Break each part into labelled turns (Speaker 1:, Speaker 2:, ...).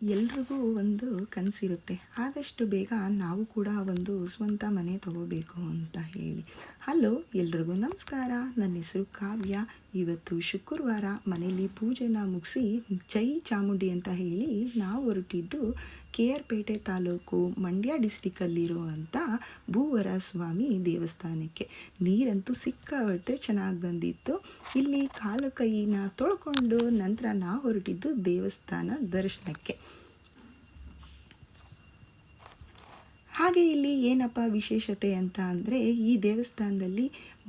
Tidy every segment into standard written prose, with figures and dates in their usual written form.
Speaker 1: ಎಲ್ರಿಗೂ ಒಂದು ಕನಸಿರುತ್ತೆ, ಆದಷ್ಟು ಬೇಗ ನಾವು ಕೂಡ ಒಂದು ಸ್ವಂತ ಮನೆ ತಗೋಬೇಕು ಅಂತ ಹೇಳಿ. ಹಲೋ, ಎಲ್ರಿಗೂ ನಮಸ್ಕಾರ. ನನ್ನ ಹೆಸರು ಕಾವ್ಯ. ಇವತ್ತು ಶುಕ್ರವಾರ ಮನೇಲಿ ಪೂಜೆನ ಮುಗಿಸಿ ಜೈ ಚಾಮುಂಡಿ ಅಂತ ಹೇಳಿ ನಾವು ಹೊರಟಿದ್ದು KR ಪೇಟೆ ತಾಲೂಕು ಮಂಡ್ಯ ಡಿಸ್ಟಿಕಲ್ಲಿರುವಂಥ ಭೂವರ ಸ್ವಾಮಿ ದೇವಸ್ಥಾನಕ್ಕೆ. ನೀರಂತೂ ಸಿಕ್ಕಾಪಟ್ಟೆ ಚೆನ್ನಾಗಿ ಬಂದಿತ್ತು. ಇಲ್ಲಿ ಕಾಲು ಕೈನ ತೊಳ್ಕೊಂಡು ನಂತರ ನಾವು ಹೊರಟಿದ್ದು ದೇವಸ್ಥಾನ ದರ್ಶನಕ್ಕೆ. ಹಾಗೆ ಇಲ್ಲಿ ಏನಪ್ಪ ವಿಶೇಷತೆ ಅಂತ ಅಂದರೆ, ಈ ದೇವಸ್ಥಾನದಲ್ಲಿ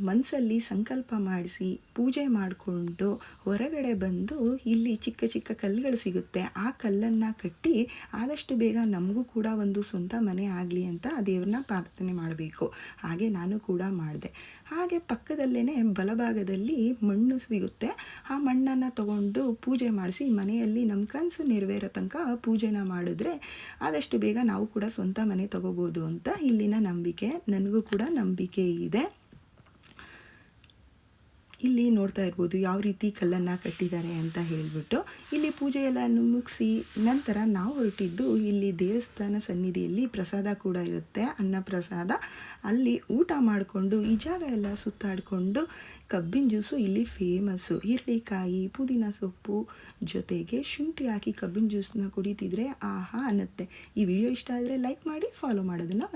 Speaker 1: ಮನಸ್ಸಲ್ಲಿ ಸಂಕಲ್ಪ ಮಾಡಿಸಿ ಪೂಜೆ ಮಾಡಿಕೊಂಡು ಹೊರಗಡೆ ಬಂದು ಇಲ್ಲಿ ಚಿಕ್ಕ ಚಿಕ್ಕ ಕಲ್ಲುಗಳು ಸಿಗುತ್ತೆ. ಆ ಕಲ್ಲನ್ನು ಕಟ್ಟಿ ಆದಷ್ಟು ಬೇಗ ನಮಗೂ ಕೂಡ ಒಂದು ಸ್ವಂತ ಮನೆ ಆಗಲಿ ಅಂತ ದೇವ್ರನ್ನ ಪ್ರಾರ್ಥನೆ ಮಾಡಬೇಕು. ಹಾಗೆ ನಾನು ಕೂಡ ಮಾಡಿದೆ. ಹಾಗೆ ಪಕ್ಕದಲ್ಲೇ ಬಲಭಾಗದಲ್ಲಿ ಮಣ್ಣು ಸಿಗುತ್ತೆ. ಆ ಮಣ್ಣನ್ನು ತಗೊಂಡು ಪೂಜೆ ಮಾಡಿಸಿ ಮನೆಯಲ್ಲಿ ನಮ್ಮ ಕನಸು ನೆರವೇರೋ ತನಕ ಪೂಜೆನ ಮಾಡಿದ್ರೆ ಆದಷ್ಟು ಬೇಗ ನಾವು ಕೂಡ ಸ್ವಂತ ಮನೆ ತಗೋಬೋದು ಅಂತ ಇಲ್ಲಿನ ನಂಬಿಕೆ. ನನಗೂ ಕೂಡ ನಂಬಿಕೆ ಇದೆ. ಇಲ್ಲಿ ನೋಡ್ತಾ ಇರ್ಬೋದು ಯಾವ ರೀತಿ ಕಲ್ಲನ್ನು ಕಟ್ಟಿದ್ದಾರೆ ಅಂತ ಹೇಳಿಬಿಟ್ಟು. ಇಲ್ಲಿ ಪೂಜೆ ಎಲ್ಲ ಮುಗಿಸಿ ನಂತರ ನಾವು ಹೊರಟಿದ್ದು ಇಲ್ಲಿ ದೇವಸ್ಥಾನ ಸನ್ನಿಧಿಯಲ್ಲಿ ಪ್ರಸಾದ ಕೂಡ ಇರುತ್ತೆ, ಅನ್ನ ಪ್ರಸಾದ. ಅಲ್ಲಿ ಊಟ ಮಾಡಿಕೊಂಡು ಈ ಜಾಗ ಎಲ್ಲ ಸುತ್ತಾಡಿಕೊಂಡು ಕಬ್ಬಿನ ಜ್ಯೂಸು ಇಲ್ಲಿ ಫೇಮಸ್ಸು. ಹಿರಳಿಕಾಯಿ, ಪುದೀನ ಸೊಪ್ಪು ಜೊತೆಗೆ ಶುಂಠಿ ಹಾಕಿ ಕಬ್ಬಿನ ಜ್ಯೂಸನ್ನ ಕುಡಿತಿದ್ರೆ ಆಹಾ ಅನ್ನತ್ತೆ. ಈ ವಿಡಿಯೋ ಇಷ್ಟ ಆದರೆ ಲೈಕ್ ಮಾಡಿ, ಫಾಲೋ ಮಾಡೋದನ್ನು